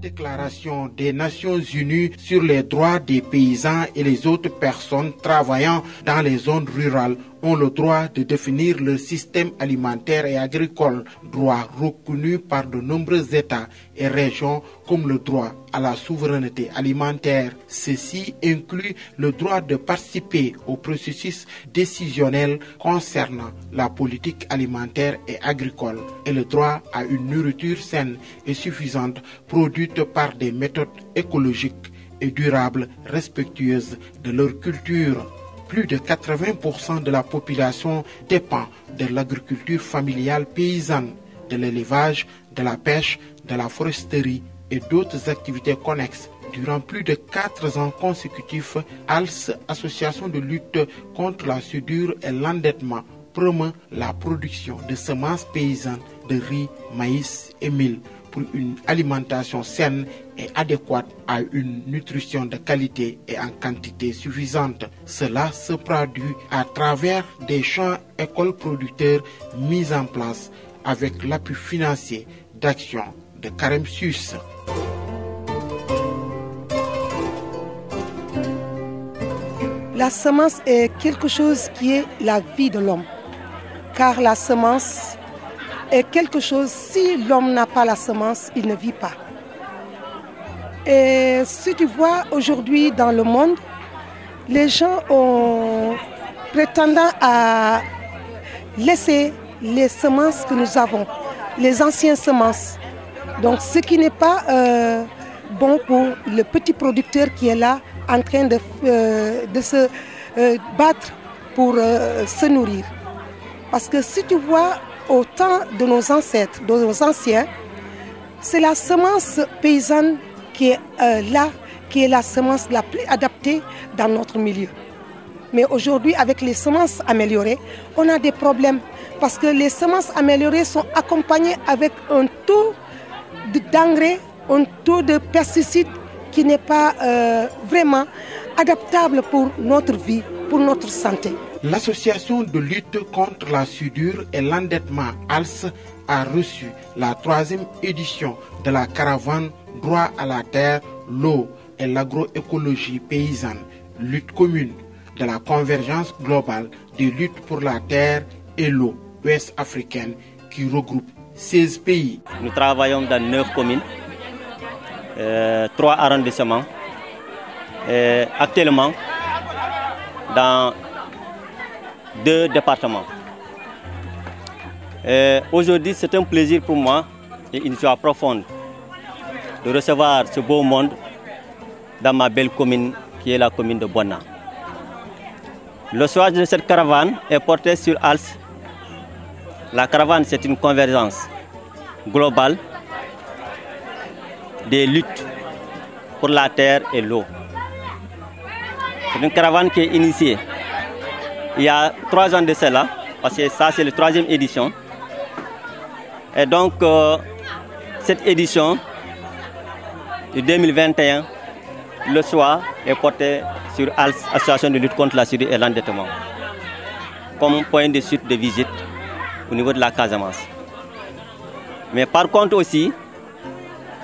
Déclaration des Nations Unies sur les droits des paysans et les autres personnes travaillant dans les zones rurales ont le droit de définir leur système alimentaire et agricole, droit reconnu par de nombreux États et régions comme le droit à la souveraineté alimentaire. Ceci inclut le droit de participer au processus décisionnel concernant la politique alimentaire et agricole et le droit à une nourriture saine et suffisante produite par des méthodes écologiques et durables respectueuses de leur culture. Plus de 80% de la population dépend de l'agriculture familiale paysanne, de l'élevage, de la pêche, de la foresterie et d'autres activités connexes. Durant plus de 4 ans consécutifs, ALS, Association de lutte contre la soudure et l'endettement, promeut la production de semences paysannes de riz, maïs et mil pour une alimentation saine et adéquate à une nutrition de qualité et en quantité suffisante. Cela se produit à travers des champs écoles producteurs mis en place avec l'appui financier d'Action de Carême-Sus. La semence est quelque chose qui est la vie de l'homme, car la semence est quelque chose, si l'homme n'a pas la semence, il ne vit pas. Et si tu vois aujourd'hui dans le monde, les gens ont prétendant à laisser les semences que nous avons, les anciennes semences. Donc ce qui n'est pas bon pour le petit producteur qui est là en train de se battre pour se nourrir. Parce que si tu vois au temps de nos ancêtres, de nos anciens, c'est la semence paysanne qui est là, qui est la semence la plus adaptée dans notre milieu. Mais aujourd'hui, avec les semences améliorées, on a des problèmes parce que les semences améliorées sont accompagnées avec un taux d'engrais, un taux de pesticides qui n'est pas vraiment adaptable pour notre vie, pour notre santé. L'Association de lutte contre la soudure et l'endettement ALS a reçu la 3e édition de la caravane Droit à la terre, l'eau et l'agroécologie paysanne, lutte commune de la convergence globale des luttes pour la terre et l'eau ouest africaine qui regroupe 16 pays. Nous travaillons dans 9 communes, 3 arrondissements, actuellement dans 2 départements. Aujourd'hui, c'est un plaisir pour moi et une joie profonde de recevoir ce beau monde dans ma belle commune qui est la commune de Bonna. Le choix de cette caravane est porté sur ALS. La caravane, c'est une convergence globale des luttes pour la terre et l'eau. C'est une caravane qui est initiée il y a 3 ans de cela, parce que ça c'est la 3e édition. Et donc, cette édition de 2021, le choix est porté sur ALS, Association de lutte contre la soudure et l'endettement, comme point de suite de visite au niveau de la Casamance. Mais par contre aussi,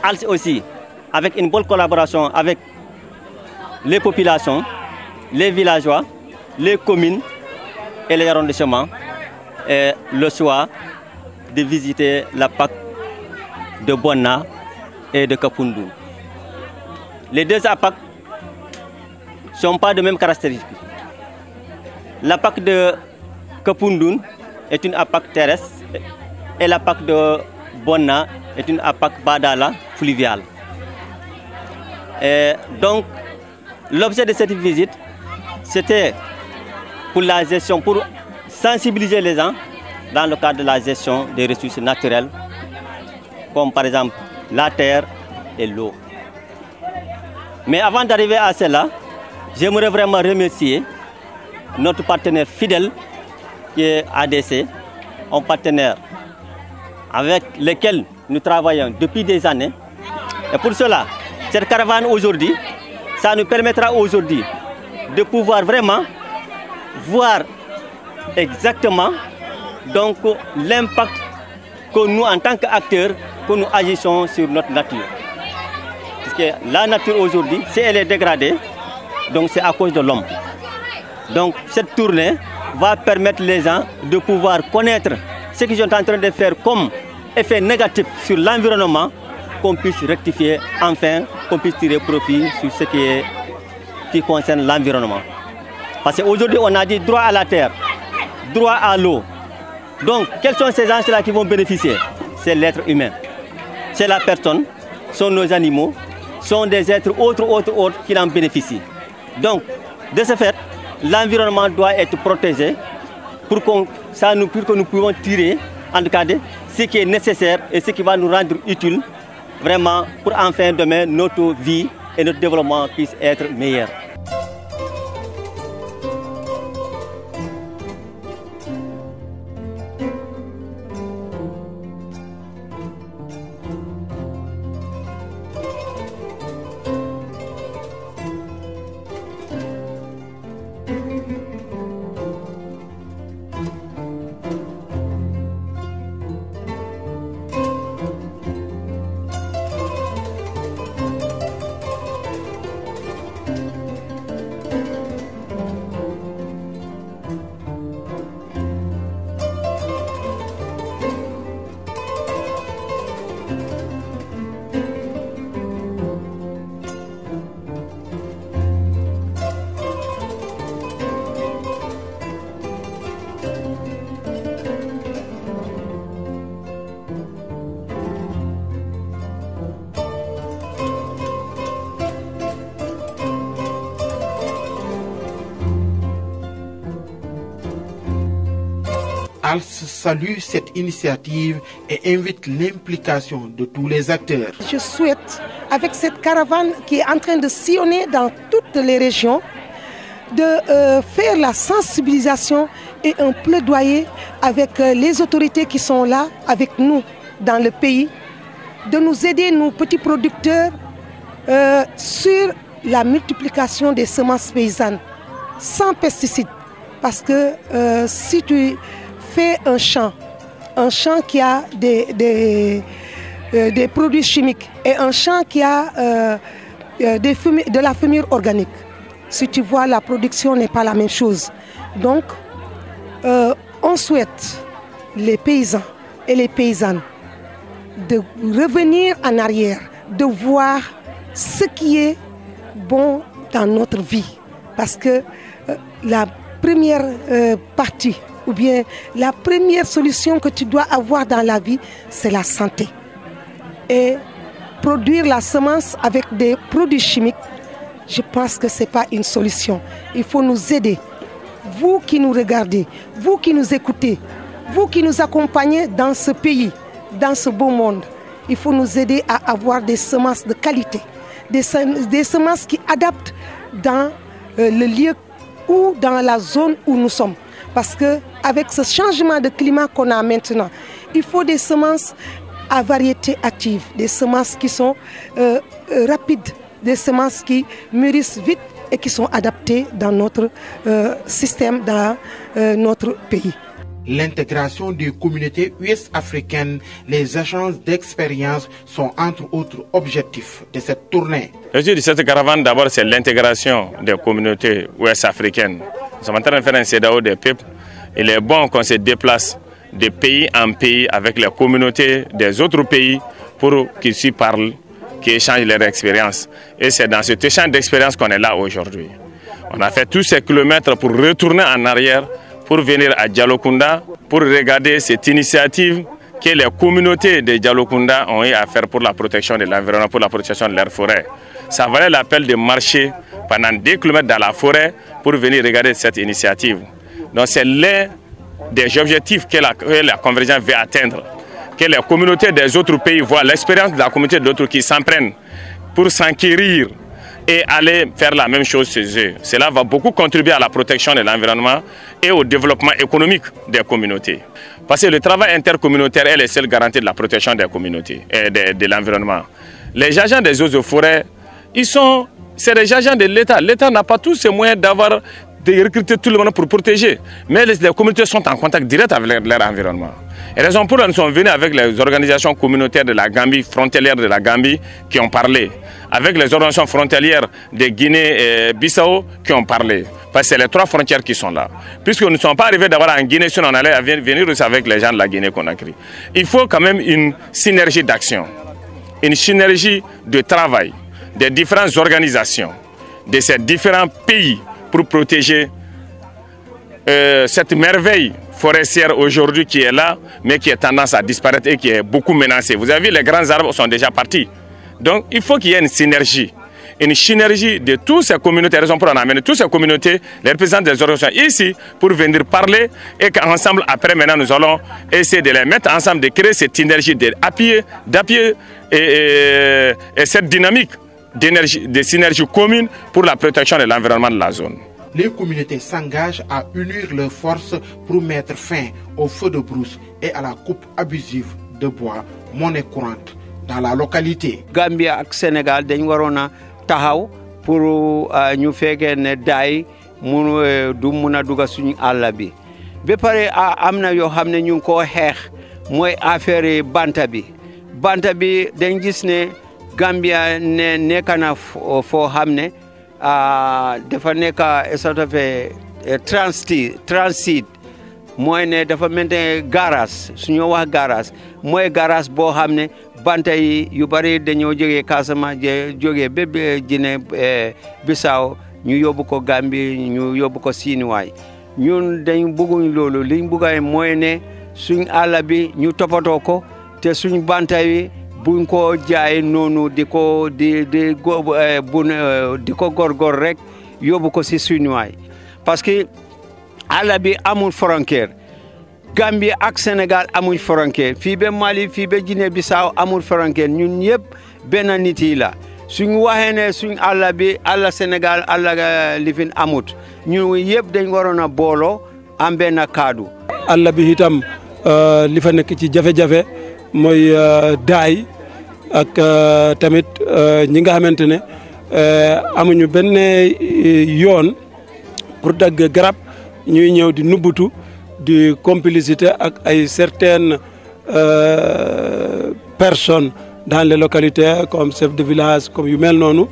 ALS aussi, avec une bonne collaboration avec les populations, les villageois, les communes et les arrondissements, et le choix de visiter la PAC de Bonna et de Kapundou. Les 2 APAC ne sont pas de même caractéristiques. La PAC de Kapundou est une APAC terrestre et la PAC de Bonna est une APAC badala fluviale. Et donc, l'objet de cette visite, c'était pour la gestion, pour sensibiliser les gens dans le cadre de la gestion des ressources naturelles, comme par exemple la terre et l'eau. Mais avant d'arriver à cela, j'aimerais vraiment remercier notre partenaire fidèle, qui est ADC, un partenaire avec lequel nous travaillons depuis des années. Et pour cela, cette caravane aujourd'hui, ça nous permettra aujourd'hui de pouvoir vraiment voir exactement donc l'impact que nous, en tant qu'acteurs, que nous agissons sur notre nature. Parce que la nature aujourd'hui, si elle est dégradée, donc c'est à cause de l'homme. Donc cette tournée va permettre les gens de pouvoir connaître ce qu'ils sont en train de faire comme effet négatif sur l'environnement, qu'on puisse rectifier, enfin, qu'on puisse tirer profit sur ce qui concerne l'environnement. Parce qu'aujourd'hui, on a dit droit à la terre, droit à l'eau. Donc, quels sont ces gens-là qui vont bénéficier? C'est l'être humain, c'est la personne, sont nos animaux, sont des êtres autres qui en bénéficient. Donc, de ce fait, l'environnement doit être protégé pour que nous puissions tirer, en tout cas, ce qui est nécessaire et ce qui va nous rendre utile, vraiment, pour enfin demain, notre vie et notre développement puissent être meilleurs. ALS salue cette initiative et invite l'implication de tous les acteurs. Je souhaite, avec cette caravane qui est en train de sillonner dans toutes les régions, de faire la sensibilisation et un plaidoyer avec les autorités qui sont là, avec nous dans le pays, de nous aider, nous petits producteurs, sur la multiplication des semences paysannes, sans pesticides. Parce que si tu fais un champ qui a des produits chimiques et un champ qui a de la fumure organique, si tu vois, la production n'est pas la même chose. Donc, on souhaite les paysans et les paysannes de revenir en arrière, de voir ce qui est bon dans notre vie. Parce que la première partie, ou bien la première solution que tu dois avoir dans la vie, c'est la santé. Et produire la semence avec des produits chimiques, je pense que ce n'est pas une solution. Il faut nous aider. Vous qui nous regardez, vous qui nous écoutez, vous qui nous accompagnez dans ce pays, dans ce beau monde, il faut nous aider à avoir des semences de qualité, des semences qui adaptent dans le lieu ou dans la zone où nous sommes. Parce qu'avec ce changement de climat qu'on a maintenant, il faut des semences à variété active, des semences qui sont rapides, des semences qui mûrissent vite et qui sont adaptées dans notre système, dans notre pays. L'intégration des communautés ouest-africaines, les échanges d'expériences sont entre autres objectifs de cette tournée. L'objectif de cette caravane, d'abord, c'est l'intégration des communautés ouest-africaines. Nous sommes en train de faire un CEDEAO des peuples. Il est bon qu'on se déplace de pays en pays avec les communautés des autres pays pour qu'ils s'y parlent, qu'ils échangent leurs expériences. Et c'est dans cet échange d'expériences qu'on est là aujourd'hui. On a fait tous ces kilomètres pour retourner en arrière, pour venir à Dialokunda, pour regarder cette initiative que les communautés de Dialokunda ont eu à faire pour la protection de l'environnement, pour la protection de leur forêt. Ça valait l'appel de marcher pendant 2 kilomètres dans la forêt pour venir regarder cette initiative. Donc c'est l'un des objectifs que la convergence veut atteindre. Que les communautés des autres pays voient l'expérience de la communauté d'autres qui s'en prennent pour s'enquérir et aller faire la même chose chez eux. Cela va beaucoup contribuer à la protection de l'environnement et au développement économique des communautés. Parce que le travail intercommunautaire est la seule garantie de la protection des communautés et de l'environnement. Les agents des eaux et forêts, c'est des agents de l'État. L'État n'a pas tous ces moyens de recruter tout le monde pour protéger. Mais les communautés sont en contact direct avec leur environnement. Et raison pour laquelle nous sommes venus avec les organisations communautaires de la Gambie, frontalières de la Gambie, qui ont parlé. Avec les organisations frontalières de Guinée et Bissau qui ont parlé. Parce que c'est les 3 frontières qui sont là. Puisque nous ne sommes pas arrivés d'abord en Guinée, sinon on allait venir aussi avec les gens de la Guinée qu'on a créé. Il faut quand même une synergie d'action, une synergie de travail des différentes organisations de ces différents pays pour protéger cette merveille forestière aujourd'hui qui est là, mais qui a tendance à disparaître et qui est beaucoup menacée. Vous avez vu, les grands arbres sont déjà partis. Donc il faut qu'il y ait une synergie de toutes ces communautés, raison pour en amener toutes ces communautés, les représentants des organisations ici, pour venir parler et qu'ensemble, après maintenant, nous allons essayer de les mettre ensemble, de créer cette synergie, d'appuyer et cette dynamique de synergie commune pour la protection de l'environnement de la zone. Les communautés s'engagent à unir leurs forces pour mettre fin au feu de brousse et à la coupe abusive de bois, monnaie courante dans la localité. Gambia et Sénégal dañ warona taxaw pour ñu fekkee ne daay du mun a dugg suñu àll bi ba pare am na yoo xam ne ñu ngi koo xeex mooy affaire banta bi dañ gis ne Gambia ne nekk na foo xam ne dafa nekk sort of transit mooy ne dafa mel ne garage suñu wax garage mooy garage boo xam ne banta yi yu bari dañoo jógee Casamance jógee ba Guinée Bissau ñu yóbbu ko Gambie ñu yóbbu ko Siiniwaay ñun dañ bëgguñ loolu liñ bëggay mooy ne suñ àll bi ñu toppatoo ko te suñ banta yi buñ ko jaay noonu di ko gorgor rek yóbbu ko si Siiniwaay parce que àll bi amul frontière Gambie ak Sénégal amul frontière fii ba Mali fii ba Guinée Bissau amul frontière ñun ñëpp benn nit yi la suñu waxee ne suñ àll bi àll Sénégal àll lifin amut ñun yëpp dañ waroon a booloo am benn kaddu. àll bi itam li fa nekk ci jafe-jafe mooy daay ak tamit ñi nga xamante ne amuñu benn yoon pour dagg garab ñuy ñëw di nubbutu di complicité ak ay certaines personnes dans les localités comme chef de village comme yu mel noonu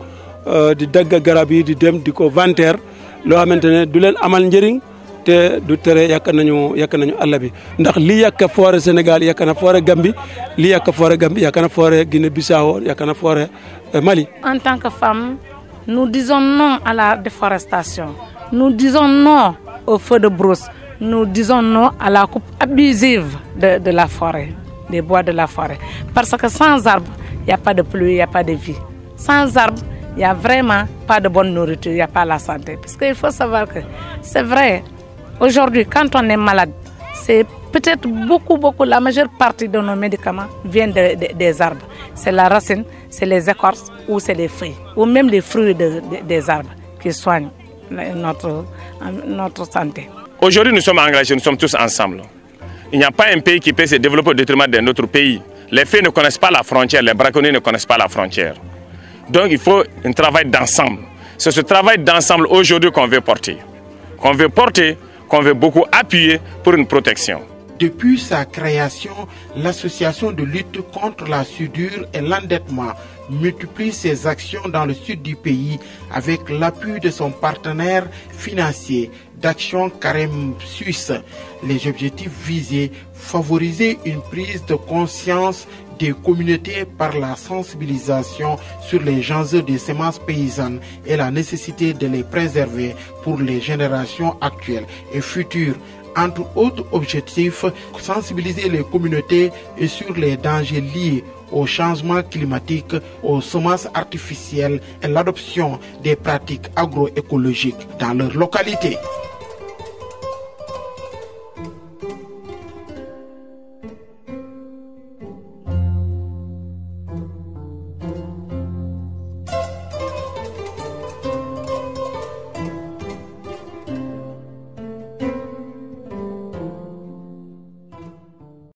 di dagg garab yi di dem di ko vanter loo xamante ne du leen amal njëriñ te du tere yàq nañu àll bi ndax li yàq forêt Sénégal yàq na forêt Gambie li yàq forêt Gambie yàq na forêt Guinée-Bissau yàq na forêt Mali. En tant que femme, nous disons non à la déforestation. Nous disons non au feu de brousse. Nous disons non à la coupe abusive de la forêt, des bois de la forêt. Parce que sans arbres, il n'y a pas de pluie, il n'y a pas de vie. Sans arbres, il n'y a vraiment pas de bonne nourriture, il n'y a pas la santé. Parce qu'il faut savoir que c'est vrai, aujourd'hui, quand on est malade, c'est peut-être beaucoup, la majeure partie de nos médicaments viennent des arbres. C'est la racine, c'est les écorces ou c'est les fruits, ou même les fruits des arbres qui soignent notre santé. Aujourd'hui, nous sommes engagés, nous sommes tous ensemble. Il n'y a pas un pays qui peut se développer au détriment d'un autre pays. Les fées ne connaissent pas la frontière, les braconniers ne connaissent pas la frontière. Donc il faut un travail d'ensemble. C'est ce travail d'ensemble aujourd'hui qu'on veut porter. Qu'on veut beaucoup appuyer pour une protection. Depuis sa création, l'association de lutte contre la soudure et l'endettement multiplie ses actions dans le sud du pays avec l'appui de son partenaire financier d'Action Carême Suisse. Les objectifs visés, favoriser une prise de conscience des communautés par la sensibilisation sur les enjeux des semences paysannes et la nécessité de les préserver pour les générations actuelles et futures. Entre autres objectifs, sensibiliser les communautés sur les dangers liés au changement climatique, aux semences artificielles et l'adoption des pratiques agroécologiques dans leur localité.